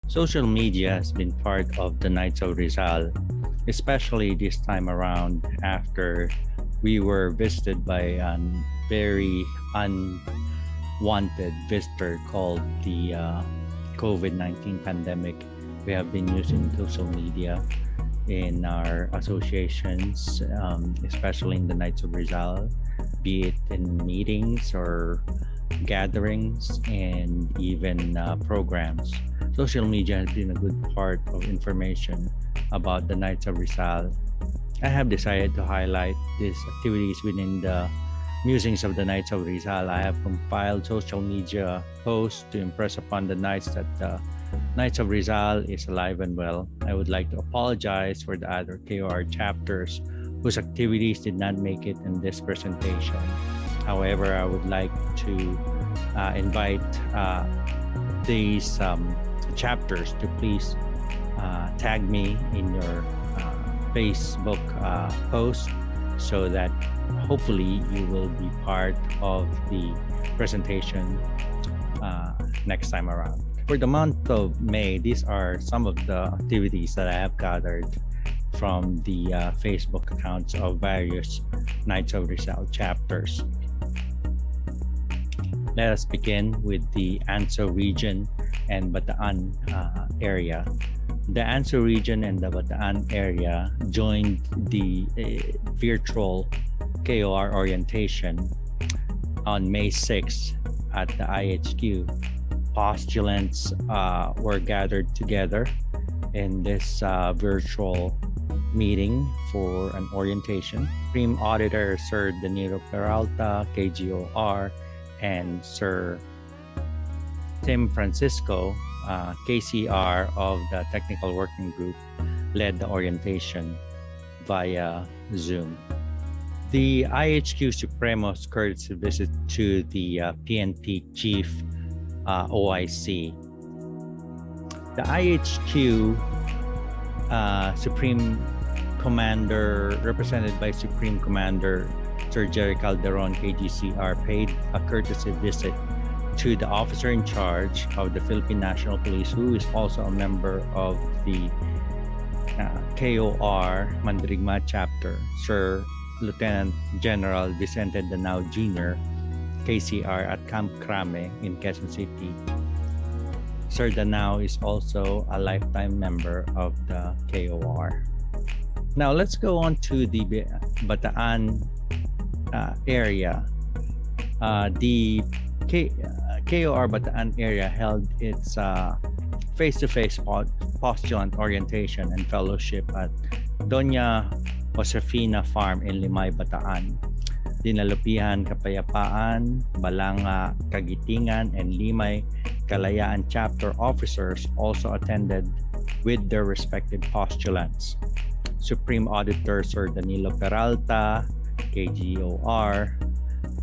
Social media has been part of the Knights of Rizal, especially this time around after we were visited by a very unwanted visitor called the COVID-19 pandemic. We have been using social media in our associations, especially in the Knights of Rizal, be it in meetings or gatherings and even programs. Social media has been a good part of information about the Knights of Rizal. I have decided to highlight these activities within the musings of the Knights of Rizal. I have compiled social media posts to impress upon the Knights that the Knights of Rizal is alive and well. I would like to apologize for the other KOR chapters whose activities did not make it in this presentation. However, I would like to invite these chapters to please tag me in your Facebook post so that hopefully you will be part of the presentation next time around. For the month of May, these are some of the activities that I have gathered from the Facebook accounts of various Knights of Rizal chapters. Let us begin with the Anso region and Bataan area. The Anso region and the Bataan area joined the virtual KOR orientation on May 6 at the IHQ. Postulants were gathered together in this virtual meeting for an orientation. Supreme Auditor Sir Danilo Peralta, KGOR, and Sir Tim Francisco, KCR of the Technical Working Group, led the orientation via Zoom. The IHQ Supremo's courtesy visit to the PNP Chief OIC. The IHQ Supreme Commander, represented by Supreme Commander Sir Jerry Calderon, KGCR, paid a courtesy visit to the officer in charge of the Philippine National Police, who is also a member of the KOR Mandirigma chapter, Sir Lieutenant General Vicente Danao Jr., KCR at Camp Crame in Quezon City. Sir Danao is also a lifetime member of the KOR. Now let's go on to the Bataan area. The KOR Bataan area held its face-to-face postulant orientation and fellowship at Doña Josefina Farm in Limay, Bataan. Dinalupihan, Kapayapaan, Balanga, Kagitingan, and Limay Kalayaan chapter officers also attended with their respective postulants. Supreme Auditor Sir Danilo Peralta, KGOR,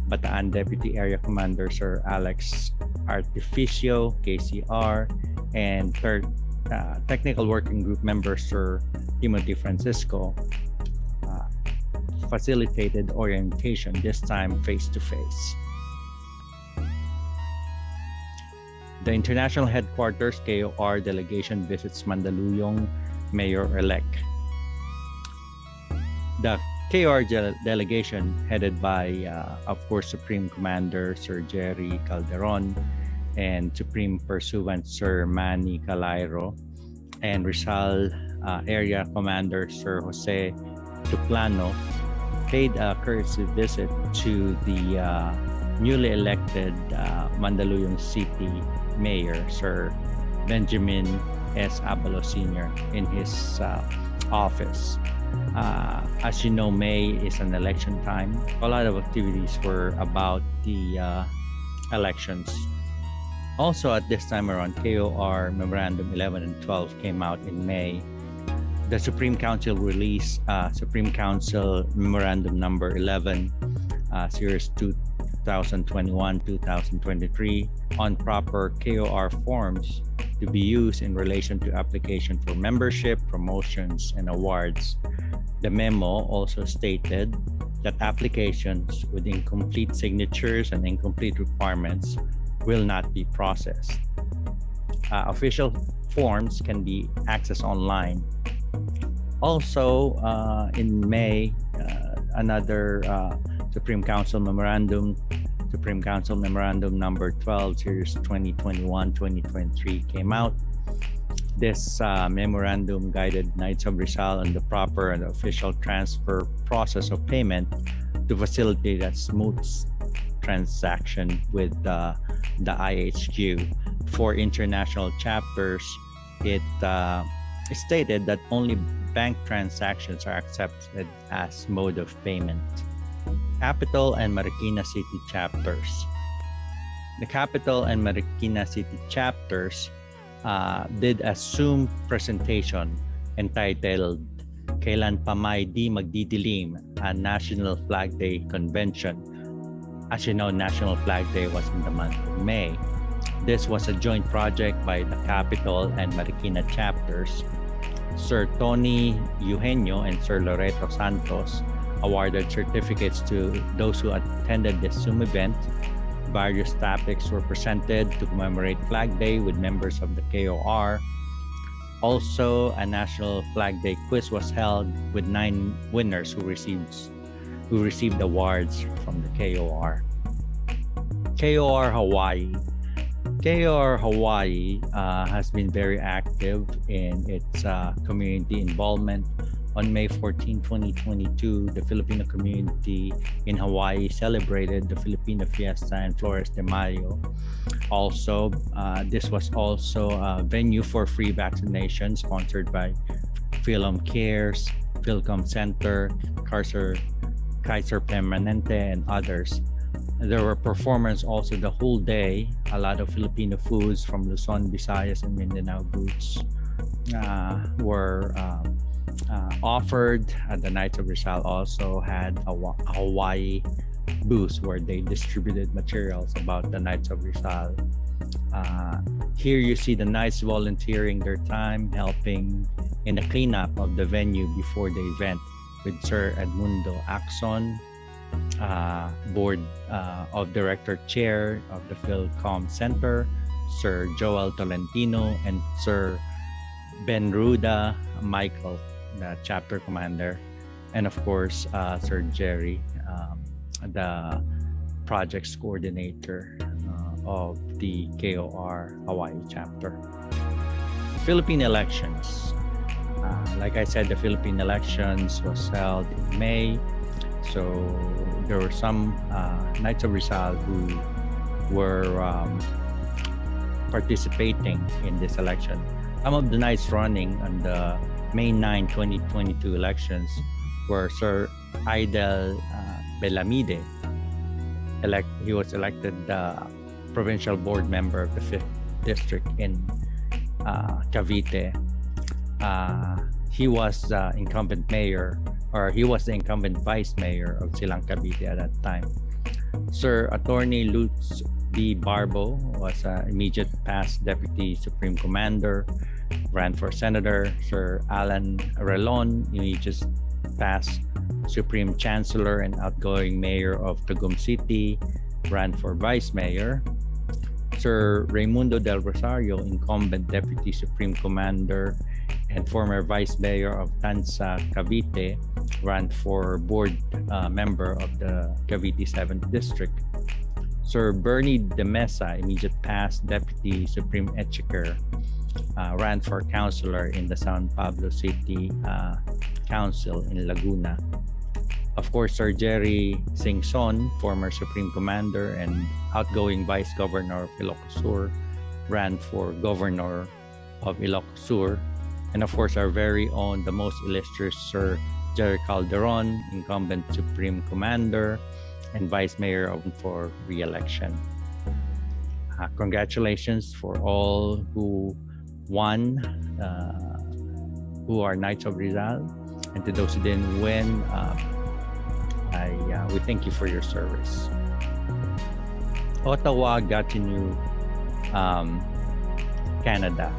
Bataan Deputy Area Commander Sir Alex Artificio, KCR, and third Technical Working Group member Sir Timothy Francisco facilitated orientation, this time face-to-face. The International Headquarters KOR delegation visits Mandaluyong Mayor-elect. The KOR delegation, headed by, of course, Supreme Commander Sir Jerry Calderon and Supreme Pursuant Sir Manny Calairo, and Rizal Area Commander Sir Jose Tuplano, paid a courtesy visit to the newly elected Mandaluyong City Mayor, Sir Benjamin S. Abalo Sr. in his office. As you know, May is an election time. A lot of activities were about the elections. Also at this time around, KOR Memorandum 11 and 12 came out in May. The Supreme Council released Supreme Council Memorandum number 11, Series 2021-2023 on proper KOR forms to be used in relation to application for membership, promotions, and awards. The memo also stated that applications with incomplete signatures and incomplete requirements will not be processed. Official forms can be accessed online. Also, in May, another Supreme Council Memorandum number 12, series 2021-2023 came out. This memorandum guided Knights of Rizal on the proper and official transfer process of payment to facilitate a smooth transaction with the IHQ. For international chapters, it stated that only bank transactions are accepted as mode of payment. Capital and Marikina City chapters. The Capital and Marikina City chapters did a Zoom presentation entitled Kailan pa May Di Magdidilim, a National Flag Day Convention. As you know, National Flag Day was in the month of May. This was a joint project by the Capital and Marikina chapters. Sir Tony Eugenio and Sir Loreto Santos awarded certificates to those who attended the Zoom event. Various topics were presented to commemorate Flag Day with members of the KOR. Also, a National Flag Day quiz was held with 9 winners who received awards from the KOR. KOR Hawaii. KOR Hawaii has been very active in its community involvement. On May 14, 2022, the Filipino community in Hawaii celebrated the Filipino Fiesta and Flores de Mayo. Also, this was also a venue for free vaccination sponsored by Philom Cares, Philcom Center, Kaiser Permanente, and others. There were performances also the whole day. A lot of Filipino foods from Luzon, Visayas, and Mindanao goods were offered. The Knights of Rizal also had a Hawaii booth where they distributed materials about the Knights of Rizal. Here you see the Knights volunteering their time, helping in the cleanup of the venue before the event with Sir Edmundo Axon, Board of Director Chair of the Philcom Center, Sir Joel Tolentino, and Sir Ben Ruda Michael, the chapter commander, and of course Sir Jerry, the projects coordinator of the KOR Hawaii chapter. Philippine elections. Like I said, the Philippine elections was held in May. So there were some Knights of Rizal who were participating in this election. Some of the Knights running on the May 9, 2022 elections were Sir Idel Belamide. He was elected provincial board member of the 5th district in Cavite. He was the incumbent mayor, or he was the incumbent vice mayor of Silang Cavite at that time. Sir Attorney Lutz D. Barbo was immediate past Deputy Supreme Commander, ran for Senator. Sir Alan Relon, immediate past Supreme Chancellor and outgoing Mayor of Tagum City, ran for Vice Mayor. Sir Raimundo del Rosario, incumbent Deputy Supreme Commander and former Vice Mayor of Tansa, Cavite, ran for board member of the Cavite 7th District. Sir Bernie de Mesa, immediate past Deputy Supreme Exchequer, ran for councilor in the San Pablo City Council in Laguna. Of course, Sir Jerry Singson, former Supreme Commander and outgoing Vice Governor of Ilocos Sur, ran for Governor of Ilocos Sur. And of course, our very own, the most illustrious Sir Jerry Calderon, incumbent Supreme Commander and Vice Mayor for re-election. Congratulations for all who won, who are Knights of Rizal, and to those who didn't win, we thank you for your service. Ottawa, Gatineau, Canada.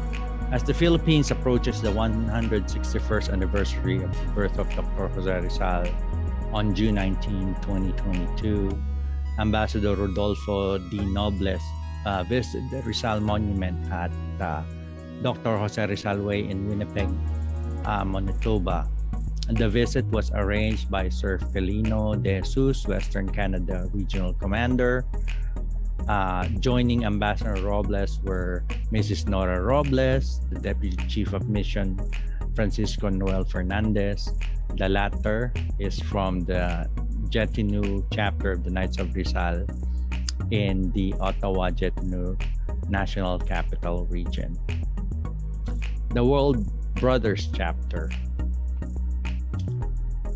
As the Philippines approaches the 161st anniversary of the birth of Dr. Jose Rizal on June 19, 2022, Ambassador Rodolfo D. Nobles visited the Rizal Monument at Dr. Jose Rizal Way in Winnipeg, Manitoba. The visit was arranged by Sir Felino de Jesus, Western Canada Regional Commander. Joining Ambassador Robles were Mrs. Nora Robles, the Deputy Chief of Mission, Francisco Noel Fernandez. The latter is from the Gatineau chapter of the Knights of Rizal in the Ottawa-Gatineau National Capital Region. The World Brothers chapter.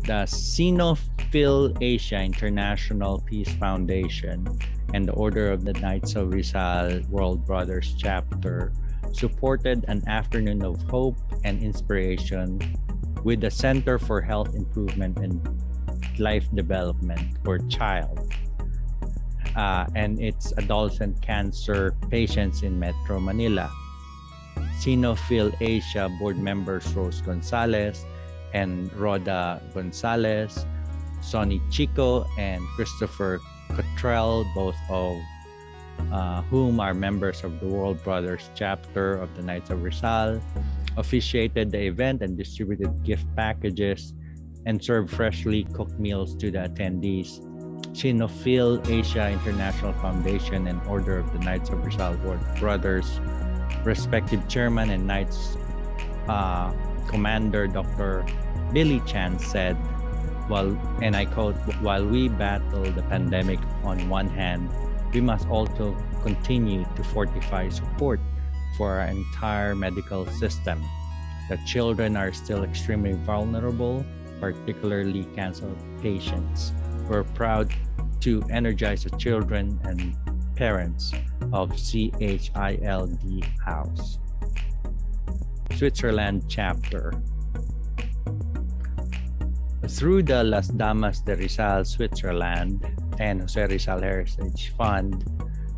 The Sino-Phil Asia International Peace Foundation and the Order of the Knights of Rizal World Brothers chapter supported an afternoon of hope and inspiration with the Center for Health Improvement and Life Development, or CHILD, and its adolescent cancer patients in Metro Manila. Sino-Phil Asia board members Rose Gonzalez and Rhoda Gonzalez, Sonny Chico, and Christopher Cottrell, both of whom are members of the World Brothers chapter of the Knights of Rizal, officiated the event and distributed gift packages and served freshly cooked meals to the attendees. Sino-Phil Asia International Foundation and Order of the Knights of Rizal World Brothers respective chairman and Knights Commander Dr. Billy Chan said, and I quote, "While we battle the pandemic on one hand, we must also continue to fortify support for our entire medical system. The children are still extremely vulnerable, particularly cancer patients. We're proud to energize the children and parents of CHILD House." Switzerland chapter. Through the Las Damas de Rizal Switzerland and Jose Rizal Heritage Fund,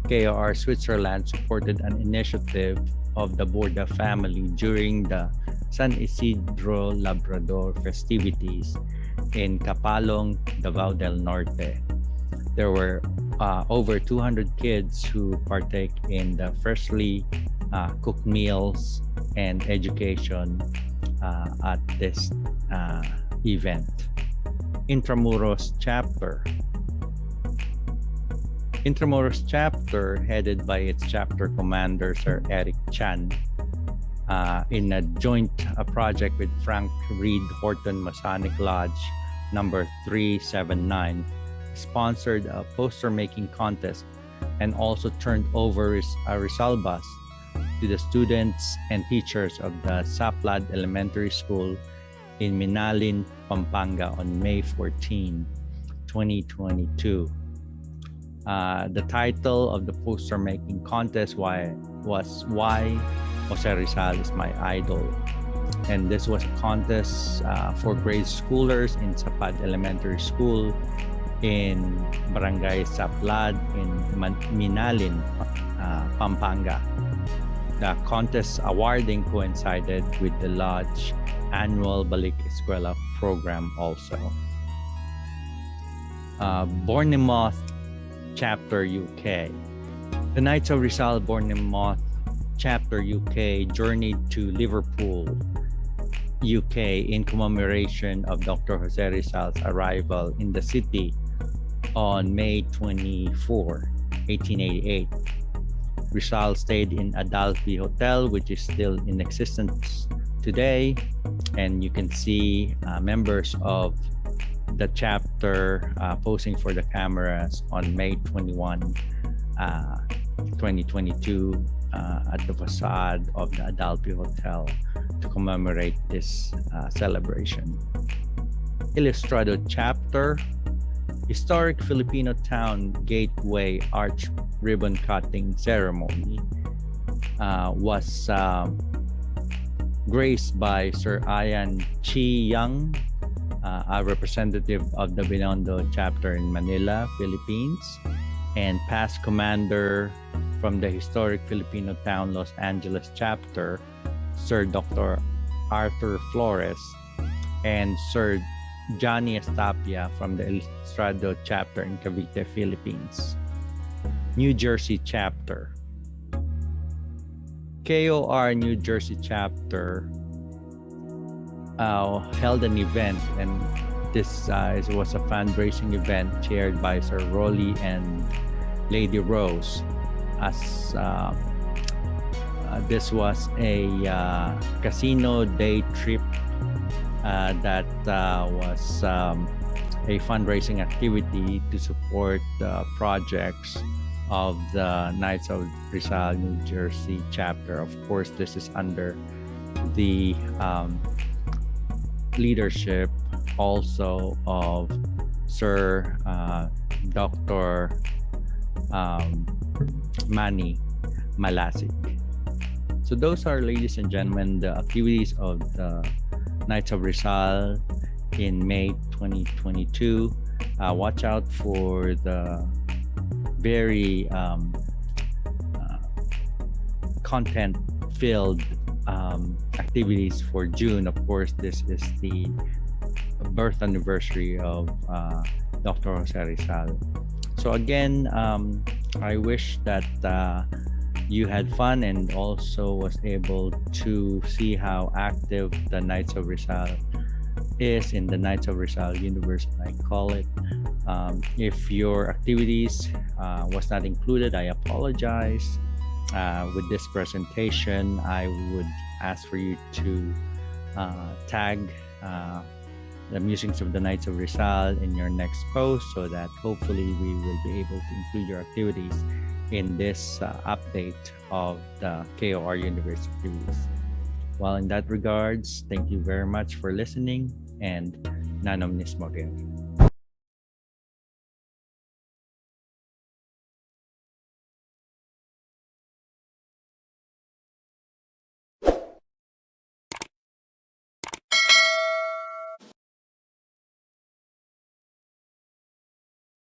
KOR Switzerland supported an initiative of the Borda family during the San Isidro Labrador festivities in Capalong, Davao del Norte. There were over 200 kids who partake in the freshly cooked meals and education at this event. Intramuros chapter. Intramuros chapter, headed by its chapter commander, Sir Eric Chan, in a joint project with Frank Reed Horton Masonic Lodge number 379, sponsored a poster-making contest and also turned over a Rizal bus to the students and teachers of the Saplad Elementary School in Minalin, Pampanga on May 14, 2022. The title of the poster-making contest was Why Jose Rizal is My Idol. And this was a contest for grade schoolers in Sapad Elementary School in Barangay Saplad in Minalin, Pampanga. The contest awarding coincided with the Lodge annual Balik Eskwela program also. Bournemouth Chapter UK. The Knights of Rizal Bournemouth Chapter UK journeyed to Liverpool, UK in commemoration of Dr. Jose Rizal's arrival in the city on May 24, 1888. Rizal stayed in Adelphi Hotel, which is still in existence today, and you can see members of the chapter posing for the cameras on May 21, 2022 at the facade of the Adelphi Hotel to commemorate this celebration. Ilustrado chapter. Historic Filipino town gateway arch ribbon cutting ceremony was graced by Sir Ian Chi Young, a representative of the Binondo chapter in Manila, Philippines, and past commander from the historic Filipino town Los Angeles chapter, Sir Dr. Arthur Flores, and Sir Johnny Estapia from the Ilustrado chapter in Cavite, Philippines. New Jersey chapter. KOR New Jersey chapter held an event, and this was a fundraising event chaired by Sir Rolly and Lady Rose. As this was a casino day trip that was a fundraising activity to support the projects of the Knights of Rizal New Jersey chapter. Of course, this is under the leadership also of Sir Dr. Manny Malasik. So those are, ladies and gentlemen, the activities of the Knights of Rizal in May 2022. Watch out for the very content-filled activities for June. Of course, this is the birth anniversary of Dr. Jose Rizal. So again, I wish that you had fun and also was able to see how active the Knights of Rizal is in the Knights of Rizal universe, I call it. If your activities was not included, I apologize. With this presentation, I would ask for you to tag the musings of the Knights of Rizal in your next post, so that hopefully we will be able to include your activities in this update of the KOR Universe activities. Well, in that regards, thank you very much for listening, and nanom misspoken.